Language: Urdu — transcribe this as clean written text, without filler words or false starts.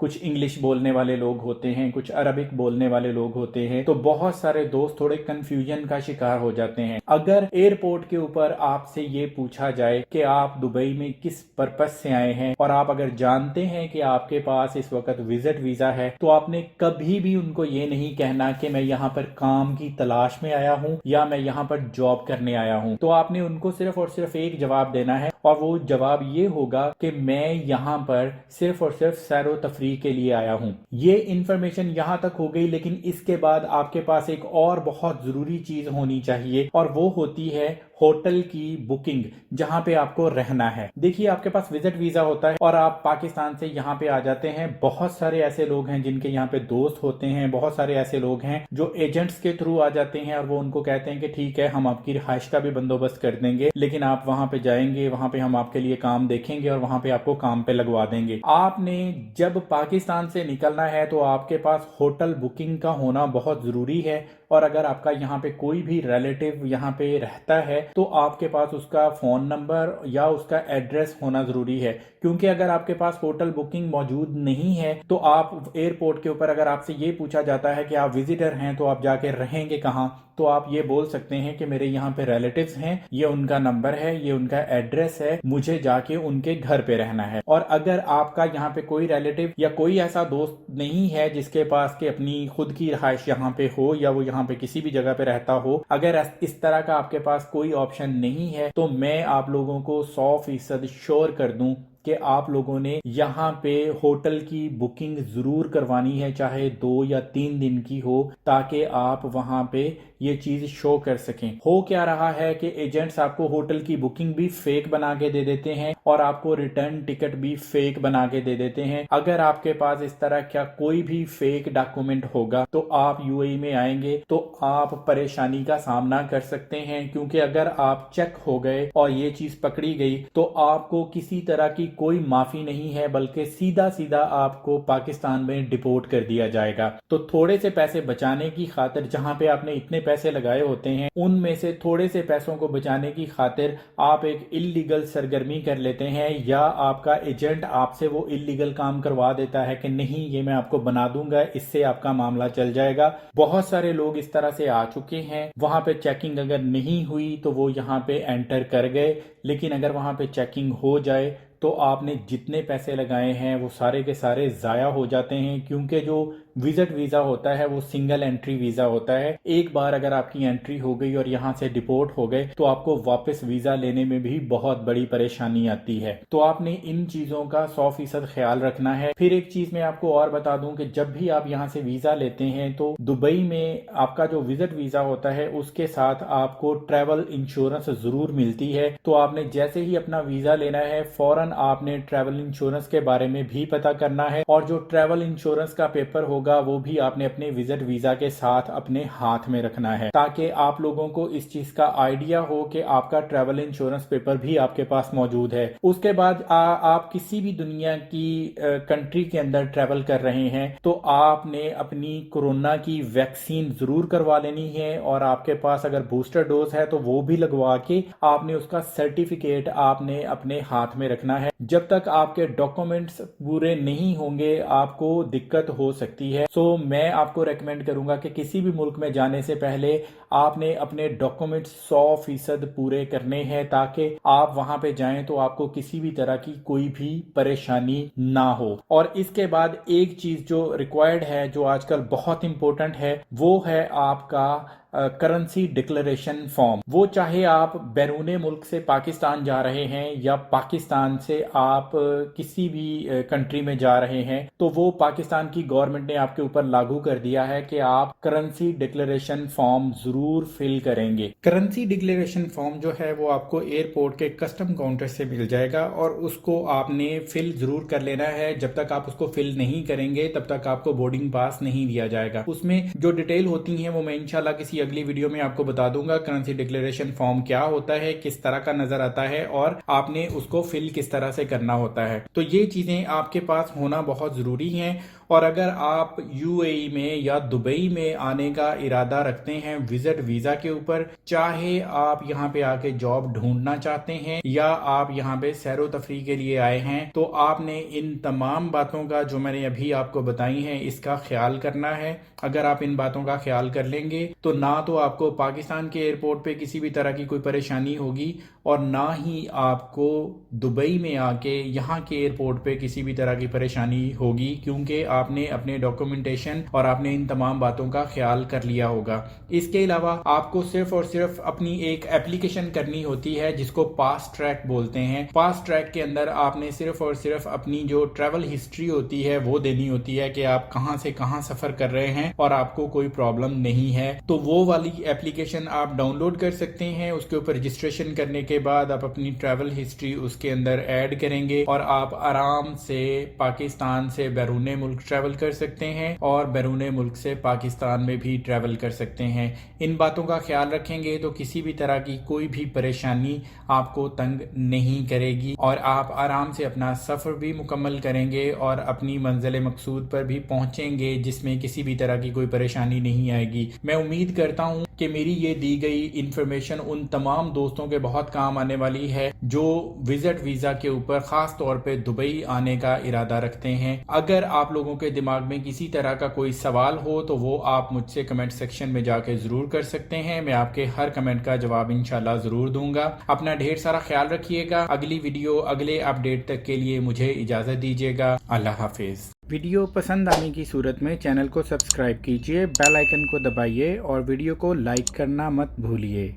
کچھ انگلش بولنے والے لوگ ہوتے ہیں، کچھ عربک بولنے والے لوگ ہوتے ہیں، تو بہت سارے دوست تھوڑے کنفیوژن کا شکار ہو جاتے ہیں۔ اگر ایئرپورٹ کے اوپر آپ سے یہ پوچھا جائے کہ آپ دبئی میں کس پرپس سے آئے ہیں، اور آپ اگر جانتے ہیں کہ آپ کے پاس اس وقت وزٹ ویزا ہے، تو آپ نے کبھی بھی ان کو یہ نہیں کہنا کہ میں یہاں پر کام کی تلاش میں آیا ہوں یا میں یہاں پر جاب کرنے آیا ہوں۔ تو آپ نے ان کو صرف اور صرف ایک جواب دینا ہے، اور وہ جواب یہ ہوگا کہ میں یہاں پر صرف اور صرف سیر و تفریح کے لیے آیا ہوں۔ یہ انفارمیشن یہاں تک ہو گئی، لیکن اس کے بعد آپ کے پاس ایک اور بہت ضروری چیز ہونی چاہیے، اور وہ ہوتی ہے ہوٹل کی بکنگ، جہاں پہ آپ کو رہنا ہے۔ دیکھیے، آپ کے پاس وزٹ ویزا ہوتا ہے اور آپ پاکستان سے یہاں پہ آ جاتے ہیں۔ بہت سارے ایسے لوگ ہیں جن کے یہاں پہ دوست ہوتے ہیں، بہت سارے ایسے لوگ ہیں جو ایجنٹس کے تھرو آ جاتے ہیں، اور وہ ان کو کہتے ہیں کہ ٹھیک ہے، ہم آپ کی رہائش کا بھی بندوبست کر دیں گے، لیکن آپ وہاں پہ جائیں گے، وہاں پہ ہم آپ کے لیے کام دیکھیں گے اور وہاں پہ آپ کو کام پہ لگوا دیں گے۔ آپ نے جب پاکستان سے نکلنا ہے تو آپ کے پاس ہوٹل بکنگ کا ہونا بہت ضروری ہے، اور اگر آپ کا یہاں پہ کوئی بھی ریلیٹو یہاں پہ رہتا ہے تو آپ کے پاس اس کا فون نمبر یا اس کا ایڈریس ہونا ضروری ہے، کیونکہ اگر آپ کے پاس ہوٹل بکنگ موجود نہیں ہے تو آپ ایئرپورٹ کے اوپر اگر آپ سے یہ پوچھا جاتا ہے کہ آپ وزٹر ہیں تو آپ جا کے رہیں گے کہاں، تو آپ یہ بول سکتے ہیں کہ میرے یہاں پہ ریلیٹیوز ہیں، یہ ان کا نمبر ہے، یہ ان کا ایڈریس ہے، مجھے جا کے ان کے گھر پہ رہنا ہے۔ اور اگر آپ کا یہاں پہ کوئی ریلیٹیو یا کوئی ایسا دوست نہیں ہے جس کے پاس کہ اپنی خود کی رہائش یہاں پہ ہو یا وہ یہاں پہ کسی بھی جگہ پہ رہتا ہو، اگر اس طرح کا آپ کے پاس کوئی آپشن نہیں ہے، تو میں آپ لوگوں کو 100% شور کر دوں کہ آپ لوگوں نے یہاں پہ ہوٹل کی بکنگ ضرور کروانی ہے، چاہے 2 یا 3 دن کی ہو، تاکہ آپ وہاں پہ یہ چیز شو کر سکیں۔ ہو کیا رہا ہے کہ ایجنٹس آپ کو ہوٹل کی بکنگ بھی فیک بنا کے دے دیتے ہیں اور آپ کو ریٹرن ٹکٹ بھی فیک بنا کے دے دیتے ہیں۔ اگر آپ کے پاس اس طرح کا کوئی بھی فیک ڈاکومنٹ ہوگا تو آپ یو اے ای میں آئیں گے تو آپ پریشانی کا سامنا کر سکتے ہیں، کیونکہ اگر آپ چیک ہو گئے اور یہ چیز پکڑی گئی تو آپ کو کسی طرح کی کوئی معافی نہیں ہے، بلکہ سیدھا آپ کو پاکستان میں ڈپورٹ کر دیا جائے گا۔ تو تھوڑے سے پیسے بچانے کی خاطر، جہاں پہ آپ نے اتنے پیسے لگائے ہوتے ہیں ان میں سے تھوڑے سے پیسوں کو بچانے کی خاطر آپ ایک اللیگل سرگرمی کر لیتے ہیں، یا آپ کا ایجنٹ آپ سے وہ اللیگل کام کروا دیتا ہے کہ نہیں، یہ میں آپ کو بنا دوں گا، اس سے آپ کا معاملہ چل جائے گا۔ بہت سارے لوگ اس طرح سے آ چکے ہیں، وہاں پہ چیکنگ اگر نہیں ہوئی تو وہ یہاں پہ انٹر کر گئے، لیکن اگر وہاں پہ چیکنگ ہو جائے تو آپ نے جتنے پیسے لگائے ہیں وہ سارے کے سارے ضائع ہو جاتے ہیں، کیونکہ جو وزٹ ویزا ہوتا ہے وہ سنگل انٹری ویزا ہوتا ہے۔ ایک بار اگر آپ کی انٹری ہو گئی اور یہاں سے ڈپورٹ ہو گئے تو آپ کو واپس ویزا لینے میں بھی بہت بڑی پریشانی آتی ہے۔ تو آپ نے ان چیزوں کا 100% خیال رکھنا ہے۔ پھر ایک چیز میں آپ کو اور بتا دوں کہ جب بھی آپ یہاں سے ویزا لیتے ہیں تو دبئی میں آپ کا جو وزٹ ویزا ہوتا ہے اس کے ساتھ آپ کو ٹریول انشورنس ضرور ملتی ہے۔ تو آپ نے جیسے ہی اپنا ویزا لینا ہے فوراً آپ نے ٹریول انشورنس کے بارے میں بھی پتا کرنا ہے، اور جو ٹریول انشورنس کا پیپر ہوگا وہ بھی آپ نے اپنے وزٹ ویزا کے ساتھ اپنے ہاتھ میں رکھنا ہے، تاکہ آپ لوگوں کو اس چیز کا آئیڈیا ہو کہ آپ کا ٹریول انشورنس پیپر بھی آپ کے پاس موجود ہے۔ اس کے بعد آپ کسی بھی دنیا کی کنٹری کے اندر ٹریول کر رہے ہیں تو آپ نے اپنی کورونا کی ویکسین ضرور کروا لینی ہے، اور آپ کے پاس اگر بوسٹر ڈوز ہے تو وہ بھی لگوا کے آپ نے اس کا سرٹیفکیٹ آپ نے اپنے ہاتھ میں رکھنا ہے۔ جب تک آپ کے ڈاکومنٹس پورے نہیں ہوں گے آپ کو دقت ہو سکتی ہے۔ سو میں آپ کو ریکمینڈ کروں گا کہ کسی بھی ملک میں جانے سے پہلے آپ نے اپنے ڈاکومنٹس 100% پورے کرنے ہیں، تاکہ آپ وہاں پہ جائیں تو آپ کو کسی بھی طرح کی کوئی بھی پریشانی نہ ہو۔ اور اس کے بعد ایک چیز جو ریکوائرڈ ہے، جو آج کل بہت امپورٹنٹ ہے، وہ ہے آپ کا کرنسی ڈکلریشن فارم۔ وہ چاہے آپ بیرون ملک سے پاکستان جا رہے ہیں یا پاکستان سے آپ کسی بھی کنٹری میں جا رہے ہیں، تو وہ پاکستان کی گورنمنٹ نے آپ کے اوپر لاگو کر دیا ہے کہ آپ کرنسی ڈکلریشن فارم ضرور فل کریں گے۔ کرنسی ڈکلریشن فارم جو ہے وہ آپ کو ایئرپورٹ کے کسٹم کاؤنٹر سے مل جائے گا، اور اس کو آپ نے فل ضرور کر لینا ہے۔ جب تک آپ اس کو فل نہیں کریں گے تب تک آپ کو بورڈنگ پاس نہیں دیا جائے گا۔ اس میں جو ڈیٹیل ہوتی ہیں وہ میں انشاءاللہ کسی سی اگلی ویڈیو میں آپ کو بتا دوں گا کرنسی ڈکلیریشن فارم کیا ہوتا ہے، کس طرح کا نظر آتا ہے اور آپ نے اس کو فل کس طرح سے کرنا ہوتا ہے۔ تو یہ چیزیں آپ کے پاس ہونا بہت ضروری ہیں، اور اگر آپ یو اے ای میں یا دبئی میں آنے کا ارادہ رکھتے ہیں وزٹ ویزا کے اوپر، چاہے آپ یہاں پہ آ کے جاب ڈھونڈنا چاہتے ہیں یا آپ یہاں پہ سیر و تفریح کے لیے آئے ہیں، تو آپ نے ان تمام باتوں کا جو میں نے ابھی آپ کو بتائی ہیں اس کا خیال کرنا ہے۔ اگر آپ ان باتوں کا خیال کر لیں گے تو نہ تو آپ کو پاکستان کے ایئرپورٹ پہ کسی بھی طرح کی کوئی پریشانی ہوگی، اور نہ ہی آپ کو دبئی میں آ کے یہاں کے ایئرپورٹ پہ کسی بھی طرح کی پریشانی ہوگی، کیونکہ آپ نے اپنے ڈاکومنٹیشن اور آپ نے ان تمام باتوں کا خیال کر لیا ہوگا۔ اس کے علاوہ آپ کو صرف اور صرف اپنی ایک ایپلیکیشن کرنی ہوتی ہے جس کو فاسٹ ٹریک بولتے ہیں۔ فاسٹ ٹریک کے اندر آپ نے صرف اور صرف اپنی جو ٹریول ہسٹری ہوتی ہے وہ دینی ہوتی ہے کہ آپ کہاں سے کہاں سفر کر رہے ہیں اور آپ کو کوئی پرابلم نہیں ہے۔ تو وہ والی ایپلیکیشن آپ ڈاؤن لوڈ کر سکتے ہیں۔ اس کے اوپر رجسٹریشن کرنے کے بعد آپ اپنی ٹریول ہسٹری اس کے اندر ایڈ کریں گے اور آپ آرام سے پاکستان سے بیرون ملک ٹریول کر سکتے ہیں اور بیرون ملک سے پاکستان میں بھی ٹریول کر سکتے ہیں۔ ان باتوں کا خیال رکھیں گے تو کسی بھی طرح کی کوئی بھی پریشانی آپ کو تنگ نہیں کرے گی، اور آپ آرام سے اپنا سفر بھی مکمل کریں گے اور اپنی منزل مقصود پر بھی پہنچیں گے جس میں کسی بھی طرح کی کوئی پریشانی نہیں آئے گی۔ میں امید کرتا ہوں کہ میری یہ دی گئی انفارمیشن ان تمام دوستوں کے بہت کام آنے والی ہے جو وزٹ ویزا کے اوپر خاص طور پہ دبئی آنے کا ارادہ رکھتے ہیں۔ اگر آپ لوگوں کے دماغ میں کسی طرح کا کوئی سوال ہو تو وہ آپ مجھ سے کمنٹ سیکشن میں جا کے ضرور کر سکتے ہیں، میں آپ کے ہر کمنٹ کا جواب انشاءاللہ ضرور دوں گا۔ اپنا ڈھیر سارا خیال رکھیے گا۔ اگلی ویڈیو اگلے اپڈیٹ تک کے لیے مجھے اجازت دیجیے گا۔ اللہ حافظ۔ ویڈیو پسند آنے کی صورت میں چینل کو سبسکرائب کیجئے، بیل آئیکن کو دبائیے اور ویڈیو کو لائک کرنا مت بھولیے۔